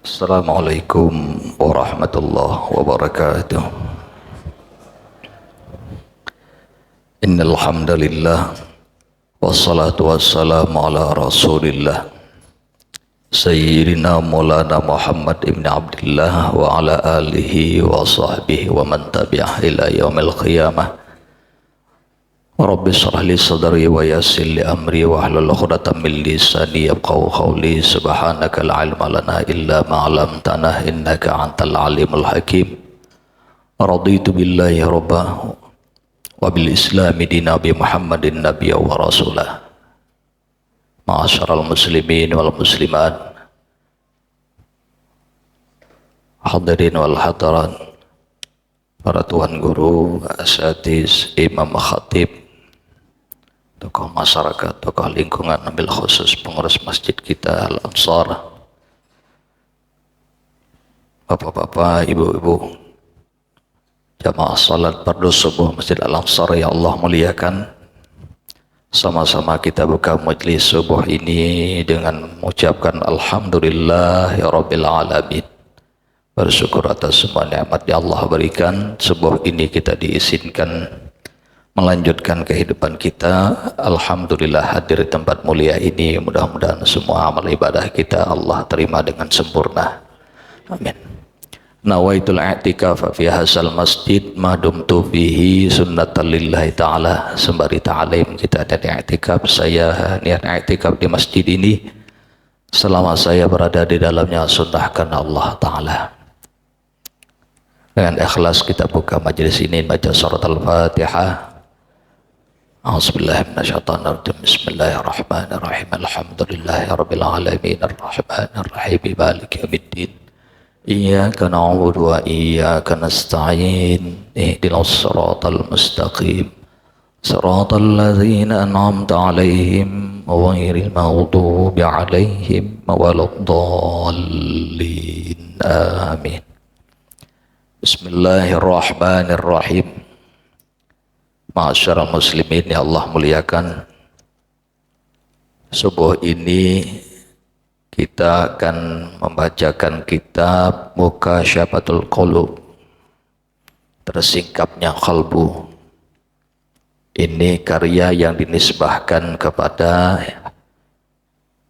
Assalamualaikum warahmatullahi wabarakatuh. Innal hamdalillah wassalatu wassalamu ala Rasulillah Sayyidina Maulana Muhammad ibn Abdullah wa ala alihi wa sahbihi wa man tabi'ah ila yaumil qiyamah. Rabbi shrah li sadri wa yassir li amri wa hlul 'uqdatam min lisani yafqahu qawli. Subhanaka la ilma lana illa ma 'allamtana innaka antal alimul hakim. Raditu billahi rabba wa bil islami dina bi Muhammadin nabiyya wa rasulah. Ma'asyiral muslimin wal muslimat, hadirin wal hadirat, para tuan guru, asatiz, imam khatib, tokoh masyarakat, tokoh lingkungan, ambil khusus pengurus masjid kita Al-Ansar, bapak-bapak, ibu-ibu, jamaah salat fardu subuh Masjid Al-Ansar yang Allah muliakan. Sama-sama kita buka majlis subuh ini dengan mengucapkan alhamdulillah ya rabbil alamin. Bersyukur atas semua nikmat yang Allah berikan. Subuh ini kita diizinkan melanjutkan kehidupan kita. Alhamdulillah hadir di tempat mulia ini. Mudah-mudahan semua amal ibadah kita Allah terima dengan sempurna. Amin. Nawaitul i'tikaf fi hadzal masjid ma dumtu fihi sunnatan lillahi ta'ala. Sembari ta'lim kita ada di i'tikaf. Saya niat i'tikaf di masjid ini selama saya berada di dalamnya sunnahkan Allah Ta'ala. Dengan ikhlas kita buka majelis ini baca surat Al-Fatihah. A'udzubillahi minasyaitonir rajim. Bismillahirrahmanirrahim. Alhamdulillahirabbil alamin arrahmanir rahim maliki yaumiddin. Iyyaka na'budu wa iyyaka nasta'in. Ihdinas siratal mustaqim. Siratal ladzina an'amta 'alaihim ghairil maghdubi 'alaihim waladdallin. Amin. Bismillahirrahmanirrahim. Ma'asyiral muslimin yang Allah muliakan, subuh ini kita akan membacakan kitab Mukasyafatul Qulub, tersingkapnya kalbu. Ini karya yang dinisbahkan kepada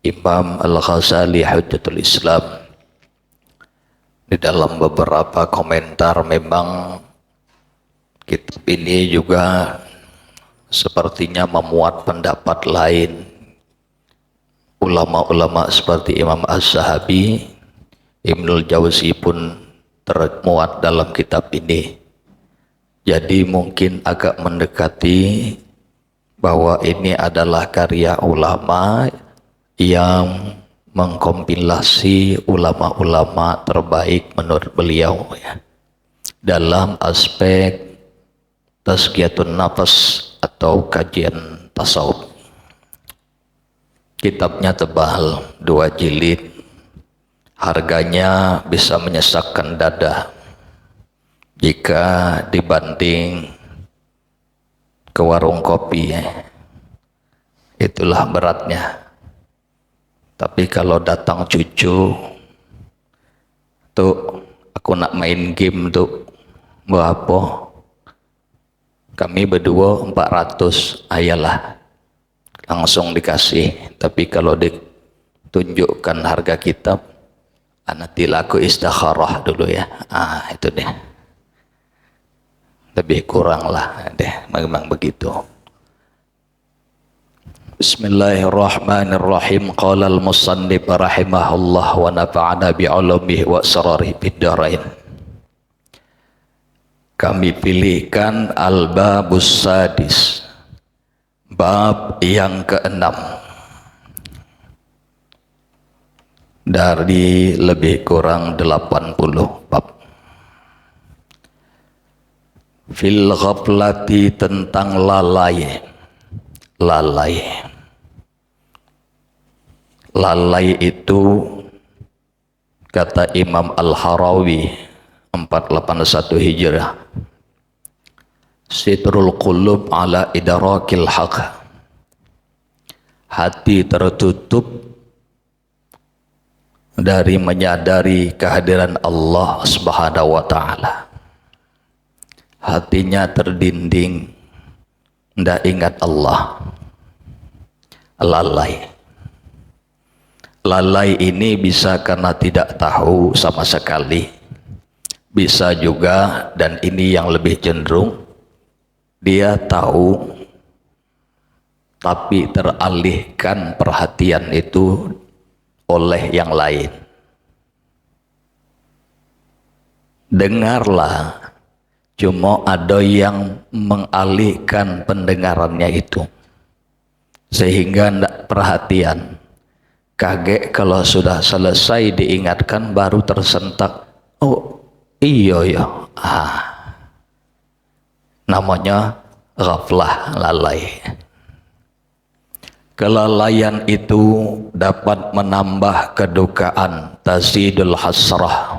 Imam Al-Ghazali Hujjatul Islam. Di dalam beberapa komentar memang kitab ini juga sepertinya memuat pendapat lain. Ulama-ulama seperti Imam Az-Zahabi, Ibnul Jauzi pun termuat dalam kitab ini. Jadi mungkin agak mendekati bahwa ini adalah karya ulama yang mengkompilasi ulama-ulama terbaik menurut beliau ya, dalam aspek tazkiyatun nafas atau kajian tasawuf. Kitabnya tebal, 2 jilid, harganya bisa menyesakkan dada jika dibanding ke warung kopi ya. Itulah beratnya. Tapi kalau datang cucu tuh, aku nak main game tuh, apa? Kami berdua 400, ayalah langsung dikasih. Tapi kalau ditunjukkan harga kitab, anati laku istikharah dulu ya. Itu deh. Lebih kurang lah deh, memang begitu. Bismillahirrahmanirrahim. Qala al-musannif rahimahullah wa nafa'ana bi'ulumihi wa asrarihi fid dharain. Kami pilihkan al-babus sadis, bab yang ke-6 dari lebih kurang 80 bab. Fil ghaflati, tentang lalai. Lalai itu kata Imam Al-Harawi 481 Hijrah, sitrul qulub ala idrakil haq, hati tertutup dari menyadari kehadiran Allah Subhanahu wa taala. Hatinya terdinding, tidak ingat Allah. Lalai. Lalai ini bisa karena tidak tahu sama sekali. Bisa juga, dan ini yang lebih cenderung, dia tahu tapi teralihkan perhatian itu oleh yang lain. Dengarlah, cuma ada yang mengalihkan pendengarannya itu sehingga tidak perhatian. Kaget kalau sudah selesai diingatkan baru tersentak, oh iya ya, namanya ghaflah, lalai. Kelalaian itu dapat menambah kedukaan, tazidul hasrah,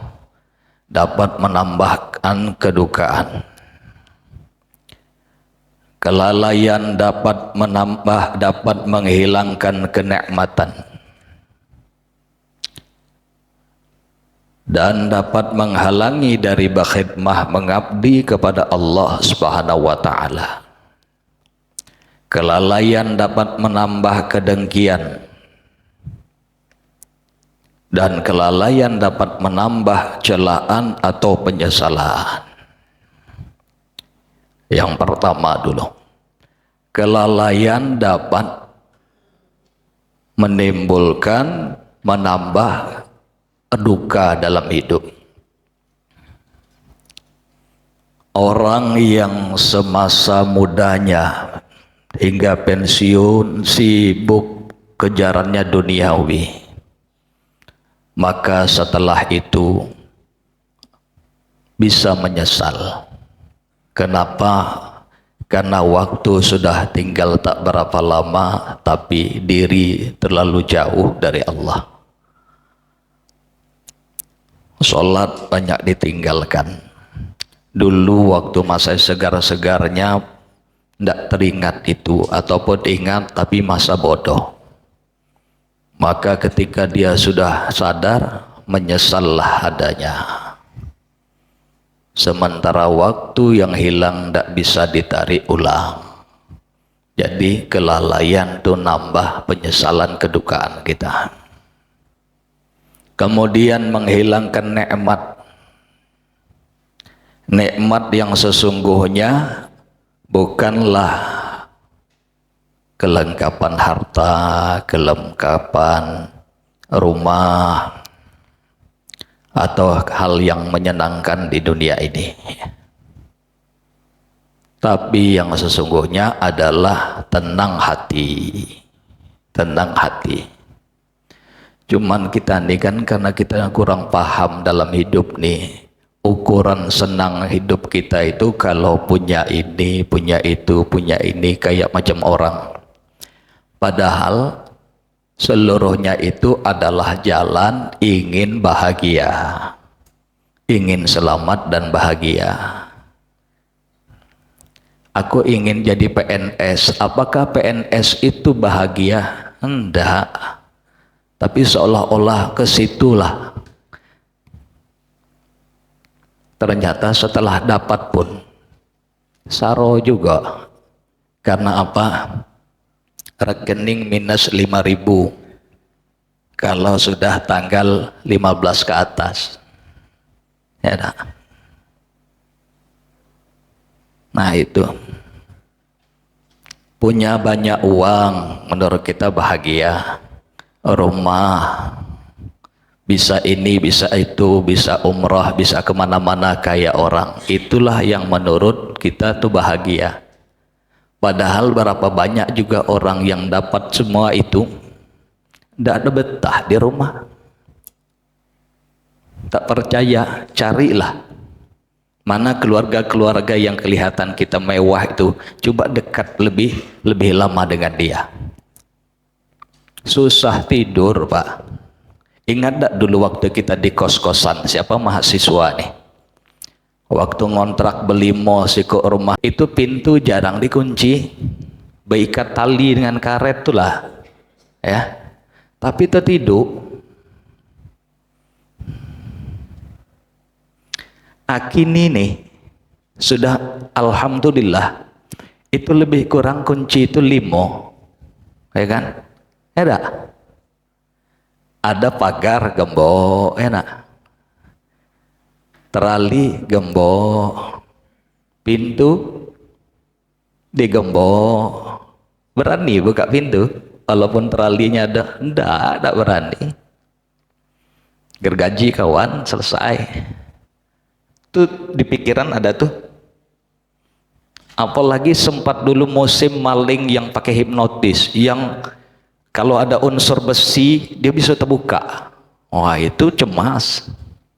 dapat menambahkan kedukaan. Kelalaian dapat menghilangkan kenikmatan dan dapat menghalangi dari berkhidmah mengabdi kepada Allah Subhanahu wa taala. Kelalaian dapat menambah kedengkian dan kelalaian dapat menambah celaan atau penyesalan. Yang pertama dulu, kelalaian dapat menimbulkan, menambah duka dalam hidup. Orang yang semasa mudanya hingga pensiun sibuk kejarannya duniawi, maka setelah itu bisa menyesal. Kenapa? Karena waktu sudah tinggal tak berapa lama, tapi diri terlalu jauh dari Allah. Sholat banyak ditinggalkan. Dulu waktu masa segar-segarnya tidak teringat itu, ataupun ingat tapi masa bodoh. Maka ketika dia sudah sadar, menyesallah adanya. Sementara waktu yang hilang tidak bisa ditarik ulang. Jadi kelalaian itu nambah penyesalan, kedukaan kita. Kemudian menghilangkan nikmat. Nikmat yang sesungguhnya bukanlah kelengkapan harta, kelengkapan rumah, atau hal yang menyenangkan di dunia ini. Tapi yang sesungguhnya adalah tenang hati. Tenang hati. Cuman kita nih kan, karena kita kurang paham dalam hidup nih, ukuran senang hidup kita itu kalau punya ini, punya itu, punya ini, kayak macam orang. Padahal seluruhnya itu adalah jalan ingin bahagia, ingin selamat dan bahagia. Aku ingin jadi PNS. Apakah PNS itu bahagia? Enggak. Tapi seolah-olah ke situlah. Ternyata setelah dapat pun saro juga. Karena apa? Rekening minus 5.000 kalau sudah tanggal 15 ke atas. Ya nah. Nah itu. Punya banyak uang menurut kita bahagia. Rumah, bisa ini, bisa itu, bisa umrah, bisa kemana-mana kayak orang. Itulah yang menurut kita tuh bahagia. Padahal berapa banyak juga orang yang dapat semua itu tidak ada betah di rumah. Tak percaya, carilah mana keluarga-keluarga yang kelihatan kita mewah itu, coba dekat lebih lama dengan dia. Susah tidur, Pak. Ingat tak dulu waktu kita di kos-kosan, siapa mahasiswa nih, waktu ngontrak beli mos ke rumah itu pintu jarang dikunci, beikat tali dengan karet itulah ya, tapi tertidur Kini nih sudah alhamdulillah itu lebih kurang kunci itu 5, ya kan? Ada. Ada pagar gembok, enak. Terali gembok, pintu digembok. Berani buka pintu, walaupun teralinya ada, enggak berani. Gergaji kawan, selesai. Tuh di pikiran ada tuh. Apalagi sempat dulu musim maling yang pakai hipnotis, yang kalau ada unsur besi dia bisa terbuka. Wah, itu cemas.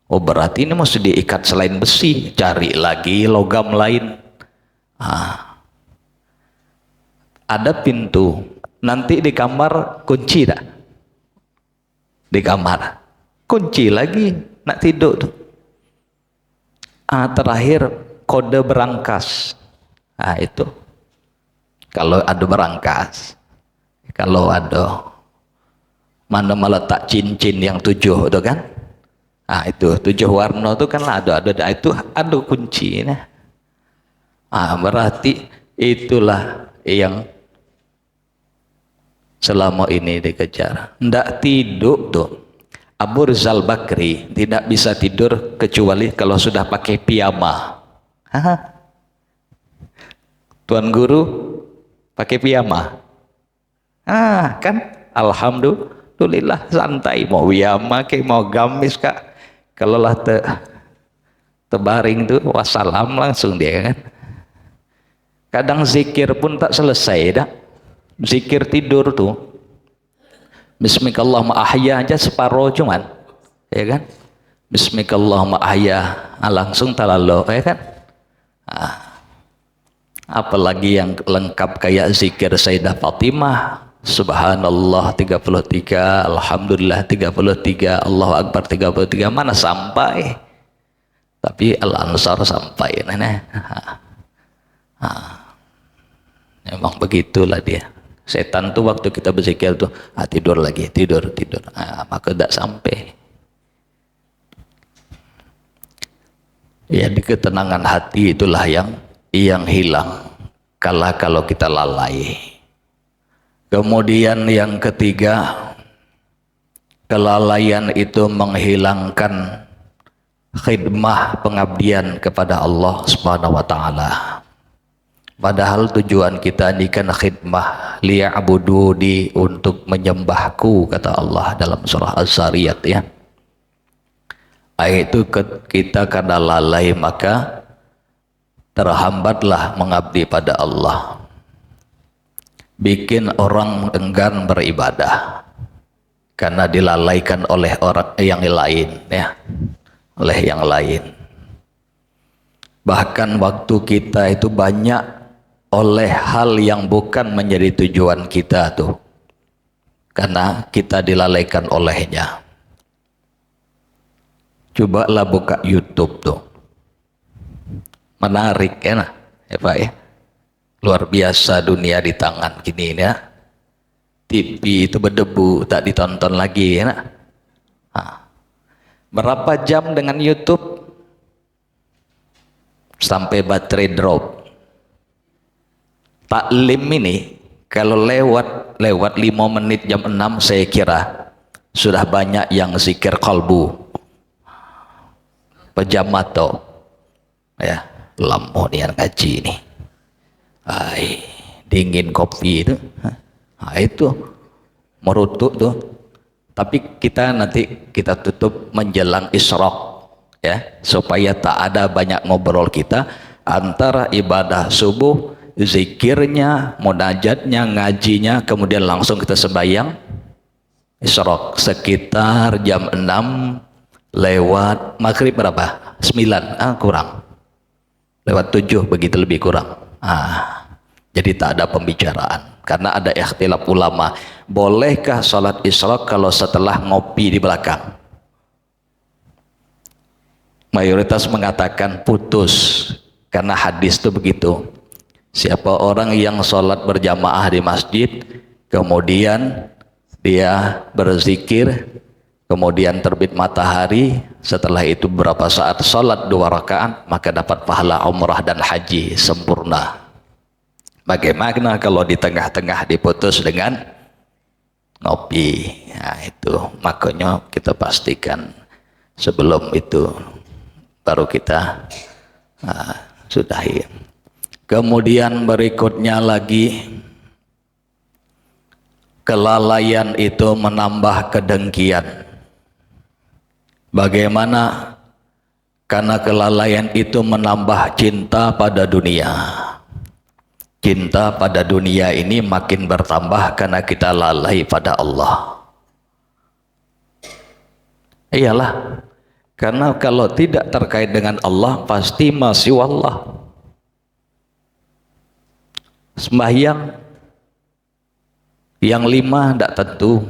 Oh, berarti ini mesti diikat selain besi, cari lagi logam lain. Ada pintu, nanti di kamar kunci dah. Di kamar kunci lagi, nak tidur tuh. Terakhir kode berangkas. Itu kalau ada berangkas, kalau ada mana meletak cincin yang 7 itu kan, itu 7 warna itu kan ada itu ada kuncinya. Berarti itulah yang selama ini dikejar. Ndak tidur tuh. Abu Rizal Bakri tidak bisa tidur kecuali kalau sudah pakai piyama. Tuan guru pakai piyama. Kan alhamdulillah santai, mau piyama ke mau gamis kak. Kalau lah tebaring tuh wassalam langsung dia kan. Kadang zikir pun tak selesai dah. Zikir tidur tuh. Bismikallahumma ahya aja separuh cuman, ya kan? Bismikallahumma ahya, langsung talalo, ya kan? Apalagi yang lengkap kayak zikir Sayyidah Fatimah, Subhanallah 33, Alhamdulillah 33, Allahu Akbar 33, mana sampai? Tapi Al-Ansar sampai, memang begitulah dia. Setan tuh waktu kita berzikir tuh tidur lagi, tidur, maka tidak sampai. Ya, di ketenangan hati itulah yang hilang kalau kita lalai. Kemudian yang ketiga, kelalaian itu menghilangkan khidmah pengabdian kepada Allah Subhanahu wa taala. Padahal tujuan kita ini kan khidmah, liya'buduni, untuk menyembahku, kata Allah dalam surah Az-Zariyat ya. Itu kita karena lalai maka terhambatlah mengabdi pada Allah. Bikin orang enggan beribadah karena dilalaikan oleh orang yang lain ya, oleh yang lain. Bahkan waktu kita itu banyak oleh hal yang bukan menjadi tujuan kita tuh, karena kita dilalaikan olehnya. Cobalah buka YouTube tuh, menarik ya, Pak ya, luar biasa dunia di tangan gini ya. TV itu berdebu, tak ditonton lagi ya. Berapa jam dengan YouTube sampai baterai drop. Taklim ini kalau lewat 5 menit jam 6 saya kira sudah banyak yang zikir kalbu, pejamato ya, lampu nian ngaji ini, dingin kopi itu, itu merutuk tuh. Tapi nanti kita tutup menjelang isyraq ya, supaya tak ada banyak ngobrol kita antara ibadah subuh, zikirnya, munajatnya, ngajinya, kemudian langsung kita sembahyang isyraq sekitar jam 6 lewat maghrib berapa? 9, kurang. Lewat 7 begitu, lebih kurang. Jadi tak ada pembicaraan karena ada ikhtilaf ulama. Bolehkah sholat isyraq kalau setelah ngopi di belakang? Mayoritas mengatakan putus karena hadis itu begitu. Siapa orang yang sholat berjamaah di masjid, kemudian dia berzikir, kemudian terbit matahari, setelah itu beberapa saat sholat 2 rakaat, maka dapat pahala umrah dan haji sempurna. Bagaimana kalau di tengah-tengah diputus dengan ngopi? Nah, itu makanya kita pastikan sebelum itu baru kita sudahi. Kemudian berikutnya lagi, kelalaian itu menambah kedengkian. Bagaimana? Karena kelalaian itu menambah cinta pada dunia. Cinta pada dunia ini makin bertambah karena kita lalai pada Allah. Iyalah, karena kalau tidak terkait dengan Allah pasti masih wallah. Sembahyang yang 5 tidak tentu,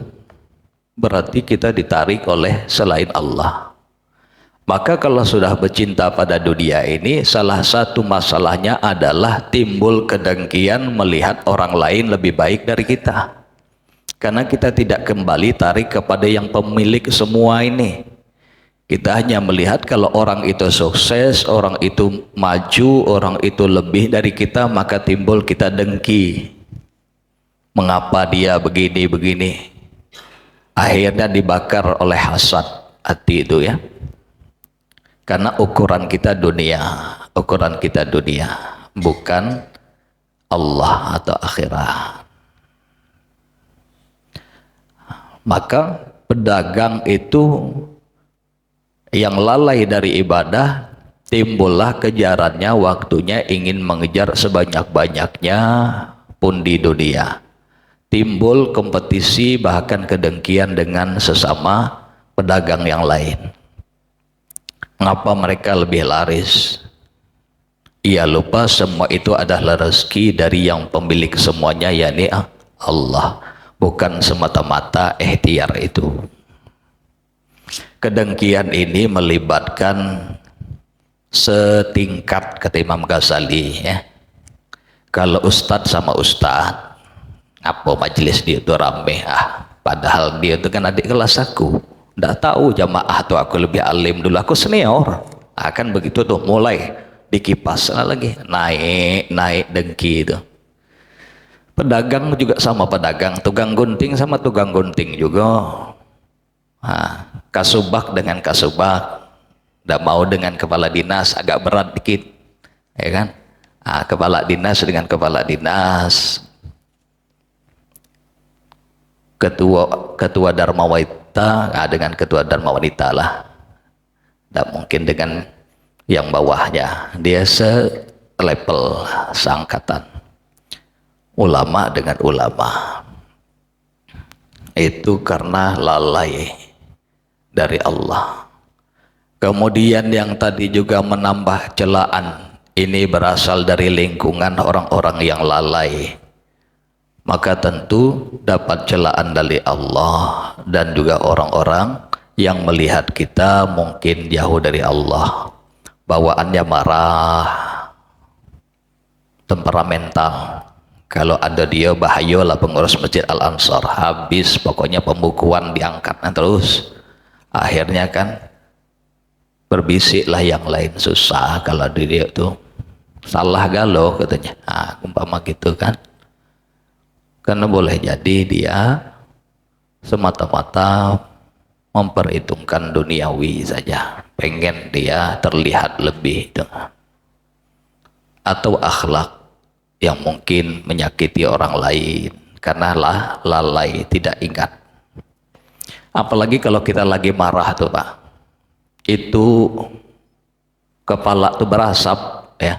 berarti kita ditarik oleh selain Allah. Maka kalau sudah bercinta pada dunia ini, salah satu masalahnya adalah timbul kedengkian melihat orang lain lebih baik dari kita. Karena kita tidak kembali tarik kepada yang pemilik semua ini. Kita hanya melihat kalau orang itu sukses, orang itu maju, orang itu lebih dari kita, maka timbul kita dengki. Mengapa dia begini-begini? Akhirnya dibakar oleh hasad hati itu ya. Karena ukuran kita dunia, bukan Allah atau akhirat. Maka pedagang itu yang lalai dari ibadah, timbullah kejarannya, waktunya ingin mengejar sebanyak-banyaknya pun di dunia. Timbul kompetisi, bahkan kedengkian dengan sesama pedagang yang lain. Mengapa mereka lebih laris? Ia lupa semua itu adalah rezeki dari yang pemilik semuanya, yakni Allah, bukan semata-mata ikhtiar itu. Kedengkian ini melibatkan setingkat, kata Imam Ghazali ya. Kalau ustadz sama ustadz, apa majelis dia itu rame, padahal dia itu kan adik kelas aku. Nggak tahu jamaah tuh aku lebih alim dulu, aku senior. Akan begitu tuh mulai dikipas lagi, naik dengki itu. Pedagang juga sama pedagang, tukang gunting sama tukang gunting juga. Kasubag dengan kasubag, nggak mau dengan kepala dinas, agak berat dikit, ya kan? Kepala dinas dengan kepala dinas, ketua Dharma Wanita dengan ketua Dharma Wanita lah. Tidak mungkin dengan yang bawahnya, dia selevel, seangkatan. Ulama dengan ulama. Itu karena lalai dari Allah. Kemudian yang tadi juga menambah celaan, ini berasal dari lingkungan orang-orang yang lalai. Maka tentu dapat celaan dari Allah dan juga orang-orang yang melihat kita mungkin jauh dari Allah, bawaannya marah, temperamental. Kalau ada dia bahayalah pengurus Masjid Al-Ansar, habis pokoknya pembukuan diangkatnya terus. Akhirnya kan berbisiklah yang lain, susah kalau dia itu salah galau katanya. Umpama gitu kan. Karena boleh jadi dia semata-mata memperhitungkan duniawi saja, pengen dia terlihat lebih itu. Atau akhlak yang mungkin menyakiti orang lain karena lalai, tidak ingat. Apalagi kalau kita lagi marah tuh Pak, itu kepala tuh berasap ya.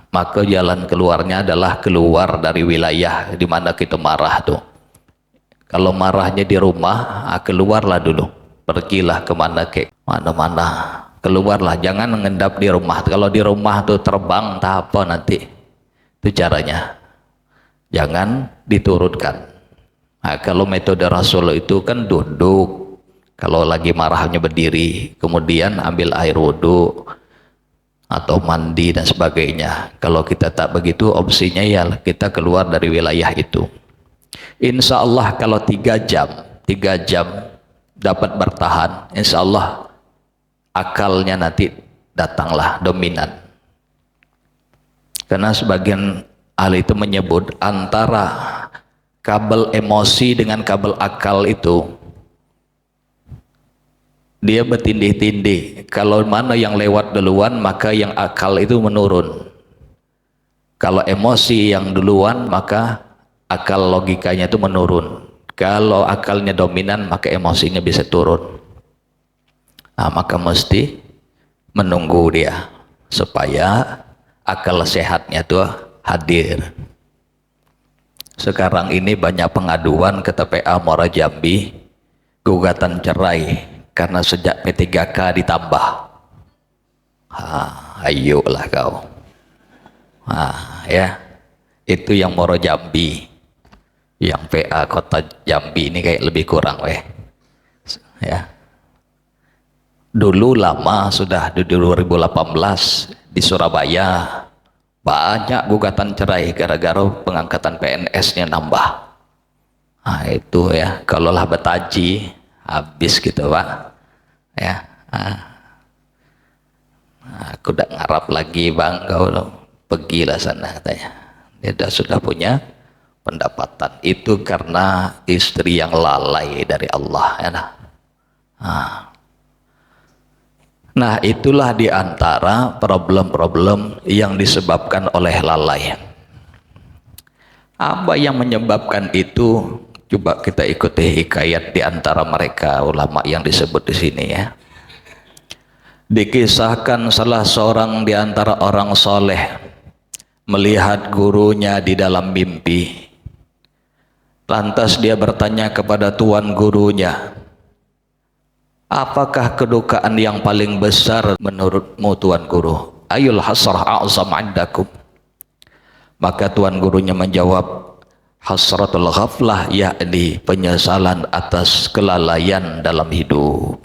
Maka jalan keluarnya adalah keluar dari wilayah di mana kita marah tuh. Kalau marahnya di rumah, keluarlah dulu, pergilah kemana, ke mana-mana, keluarlah, jangan mengendap di rumah. Kalau di rumah tuh terbang tak apa nanti, itu caranya, jangan diturunkan. Kalau metode Rasul itu kan duduk, kalau lagi marahnya berdiri, kemudian ambil air wudhu atau mandi dan sebagainya. Kalau kita tak begitu, opsinya ya kita keluar dari wilayah itu. Insya Allah kalau 3 jam 3 jam dapat bertahan, insya Allah akalnya nanti datanglah dominan. Karena sebagian ahli itu menyebut antara kabel emosi dengan kabel akal itu dia bertindih-tindih. Kalau mana yang lewat duluan maka yang akal itu menurun. Kalau emosi yang duluan maka akal logikanya itu menurun. Kalau akalnya dominan maka emosinya bisa turun. Nah, maka mesti menunggu dia supaya akal sehatnya itu hadir. Sekarang ini banyak pengaduan ke TPA Muara Jambi, gugatan cerai karena sejak P3K ditambah. Ayolah kau. Ya, itu yang Muara Jambi. Yang PA Kota Jambi ini kayak lebih kurang ya. Dulu lama sudah di 2018 di Surabaya banyak gugatan cerai gara-gara pengangkatan PNS-nya nambah. Nah, itu ya, kalau lah betaji habis gitu Pak ya. Aku udah ngarap lagi Bang, kau pergilah sana katanya. Dia sudah punya pendapatan. Itu karena istri yang lalai dari Allah ya. Nah, itulah diantara problem-problem yang disebabkan oleh lalai. Apa yang menyebabkan itu? Coba kita ikuti hikayat diantara mereka ulama yang disebut di sini ya. Dikisahkan salah seorang diantara orang soleh melihat gurunya di dalam mimpi. Lantas dia bertanya kepada tuan gurunya, apakah kedukaan yang paling besar menurutmu tuan guru? Ayul hasrah a'zam 'indakum. Maka tuan gurunya menjawab, hasratul ghaflah, yakni penyesalan atas kelalaian dalam hidup.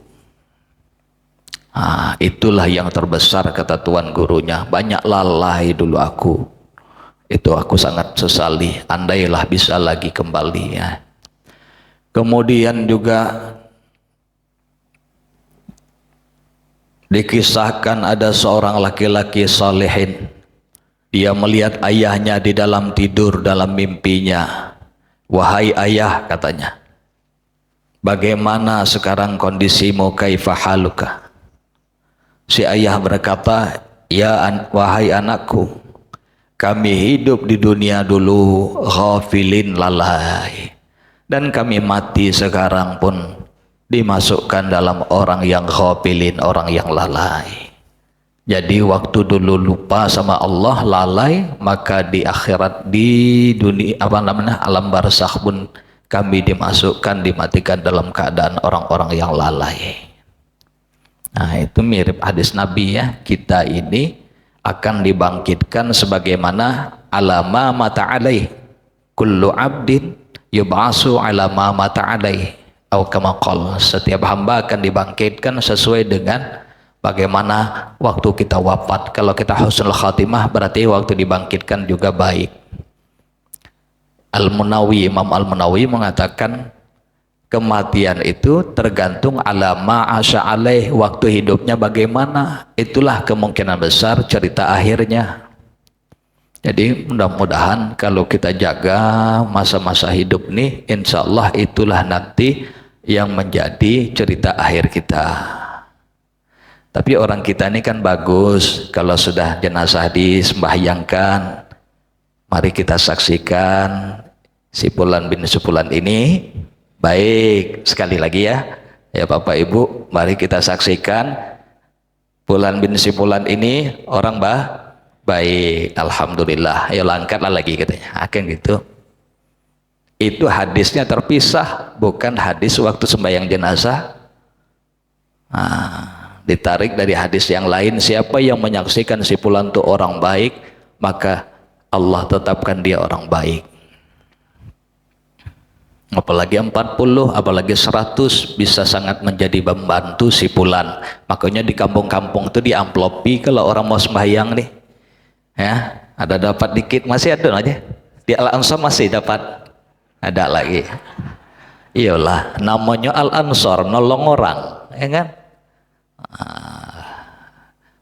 Itulah yang terbesar kata tuan gurunya. Banyak lalai dulu aku. Itu aku sangat sesali. Andailah bisa lagi kembali ya. Kemudian juga dikisahkan ada seorang laki-laki salihin. Dia melihat ayahnya di dalam tidur dalam mimpinya. Wahai ayah, katanya, bagaimana sekarang kondisimu, kaifa haluka? Si ayah berkata, wahai anakku, kami hidup di dunia dulu ghafilin, lalai, dan kami mati sekarang pun dimasukkan dalam orang yang ghafilin, orang yang lalai. Jadi waktu dulu lupa sama Allah, lalai, maka di akhirat, di dunia alam barzakh pun kami dimasukkan, dimatikan dalam keadaan orang-orang yang lalai. Nah, itu mirip hadis Nabi ya. Kita ini akan dibangkitkan sebagaimana alama mata alaih, kullu abdin yub'asu alama mata alaih, atau kama qala, setiap hamba akan dibangkitkan sesuai dengan bagaimana waktu kita wafat. Kalau kita husnul khatimah berarti waktu dibangkitkan juga baik. Imam Al-Munawi mengatakan kematian itu tergantung alama asya alaih, waktu hidupnya bagaimana, itulah kemungkinan besar cerita akhirnya. Jadi mudah-mudahan kalau kita jaga masa-masa hidup nih, insya Allah itulah nanti yang menjadi cerita akhir kita. Tapi orang kita ini kan bagus, kalau sudah jenazah disembahyangkan, mari kita saksikan si Fulan bin Fulan ini baik. Sekali lagi ya Bapak Ibu, mari kita saksikan Fulan bin Fulan ini orang baik, alhamdulillah. Ayo angkatlah lagi katanya. Akan gitu. Itu hadisnya terpisah, bukan hadis waktu sembahyang jenazah. Ditarik dari hadis yang lain, siapa yang menyaksikan si fulan itu orang baik, maka Allah tetapkan dia orang baik. Apalagi 40, apalagi 100, bisa sangat menjadi membantu si fulan. Makanya di kampung-kampung itu diamplopi kalau orang mau sembahyang nih ya, ada dapat dikit, masih ada aja di Al-Ansor, masih dapat ada lagi. Iyalah, namanya Al-Ansar, nolong orang, ya kan?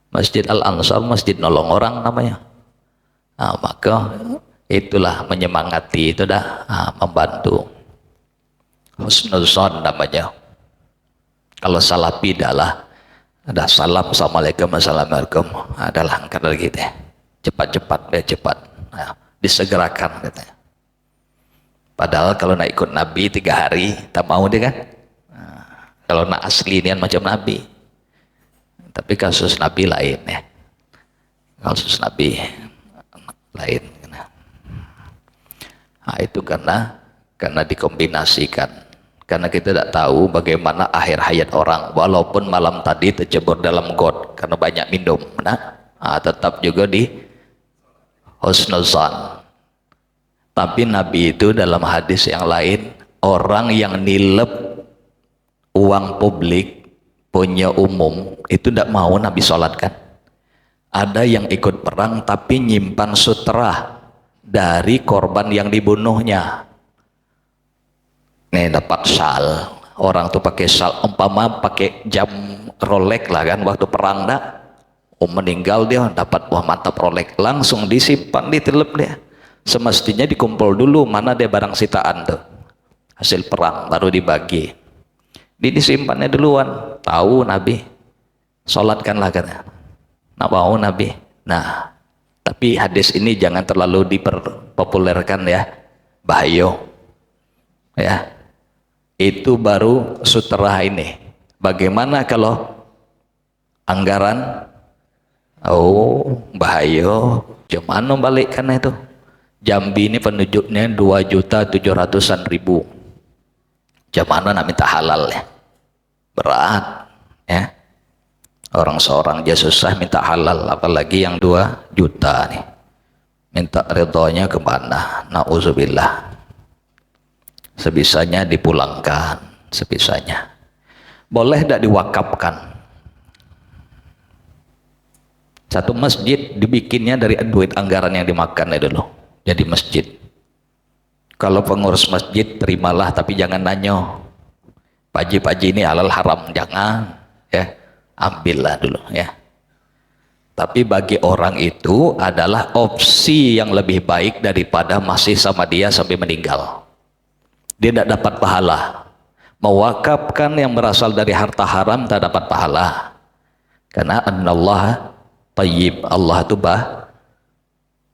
Masjid Al-Ansar, masjid nolong orang namanya. Maka itulah menyemangati, itu dah membantu. Husnuzon namanya. Kalau salafi adalah ada salam, assalamualaikum, assalamualaikum, adalah angkat lagi gitu ya. Cepat-cepat, cepat. Disegerakan katanya. Padahal kalau nak ikut Nabi 3 hari, tak mau dia kan? Kalau nak asli ini macam Nabi. Tapi kasus Nabi lain ya. Kasus Nabi lain. Itu karena dikombinasikan. Karena kita tidak tahu bagaimana akhir hayat orang. Walaupun malam tadi tercebur dalam got karena banyak minum. Tetap juga di husnuzan. Tapi Nabi itu dalam hadis yang lain, orang yang nilep uang publik punya umum itu tidak mau Nabi sholatkan. Ada yang ikut perang tapi nyimpan sutra dari korban yang dibunuhnya. Nih dapat sal, orang tuh pakai sal, umpama pakai jam Rolex lah kan waktu perang dah. Meninggal dia dapat buah mantap Rolex, langsung disimpan, ditelep dia. Semestinya dikumpul dulu mana dia barang sitaan tuh hasil perang baru dibagi. Disimpannya duluan. Tahu Nabi, sholatkanlah katanya. Nak mau Nabi. Nah, tapi hadis ini jangan terlalu diperpopulerkan ya, bahaya. Ya, itu baru sutra ini. Bagaimana kalau anggaran? Oh, bahaya. Cuman balikkan itu. Jambi ini penduduknya 2.700.000. Cuman nak minta halal ya. Berat ya. Orang seorang aja susah minta halal, apalagi yang 2 juta nih. Minta ridhonya kemana? Nauzubillah. Sebisanya dipulangkan, sebisanya. Boleh tidak diwakafkan? Satu masjid dibikinnya dari duit anggaran yang dimakan itu loh. Jadi masjid. Kalau pengurus masjid terimalah, tapi jangan nanya. Paji-paji ini halal haram, jangan ya. Ambillah dulu ya. Tapi bagi orang itu adalah opsi yang lebih baik daripada masih sama dia sampai meninggal. Dia tidak dapat pahala. Mewakafkan yang berasal dari harta haram tak dapat pahala. Karena Allah tayyib, Allah itu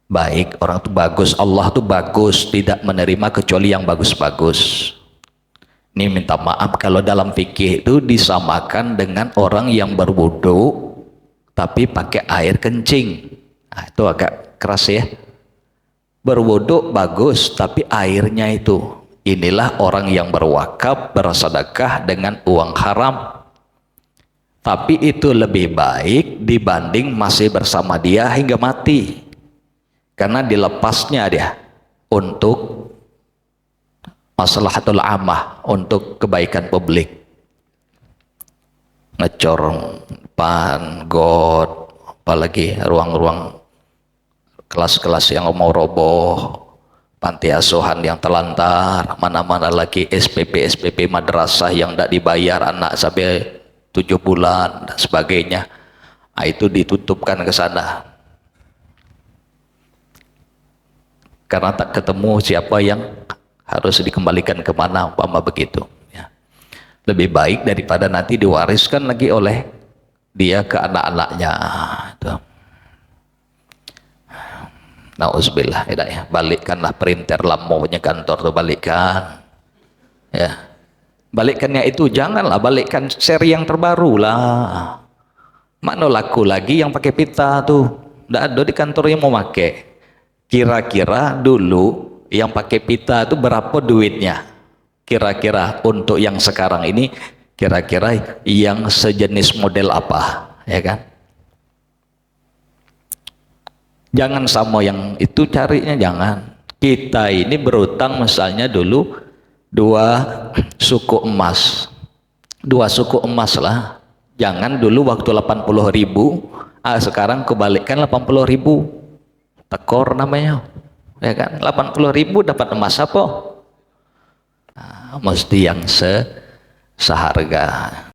baik, orang itu bagus, Allah itu bagus, tidak menerima kecuali yang bagus-bagus. Ini minta maaf kalau dalam fikih itu disamakan dengan orang yang berwudu tapi pakai air kencing. Itu agak keras ya. Berwudu bagus tapi airnya itu. Inilah orang yang berwakaf, bersedekah dengan uang haram. Tapi itu lebih baik dibanding masih bersama dia hingga mati. Karena dilepasnya dia untuk maslahatul ammah, untuk kebaikan publik. Ngecor pan, got, apalagi ruang-ruang kelas-kelas yang mau roboh, panti asuhan yang terlantar, mana-mana lagi SPP madrasah yang tidak dibayar anak sampai 7 bulan dan sebagainya. Itu ditutupkan ke sana. Karena tak ketemu siapa yang harus dikembalikan kemana, umpama begitu ya. Lebih baik daripada nanti diwariskan lagi oleh dia ke anak-anaknya. Nauzubillah, ya. Balikkanlah printer lampunya kantor tuh, balikkan ya. Balikkannya itu janganlah balikkan seri yang terbaru lah. Mana laku lagi yang pakai pita tuh, nggak ada di kantor yang mau pakai. Kira-kira dulu yang pakai pita itu berapa duitnya? Kira-kira untuk yang sekarang ini, kira-kira yang sejenis model apa, ya kan? Jangan sama yang itu carinya, jangan. Kita ini berutang misalnya dulu 2 suku emas. 2 suku emas lah. Jangan dulu waktu 80.000, sekarang kebalikan 80.000. Tekor namanya, ya kan? 80.000 dapat emas apa? mesti yang seharga.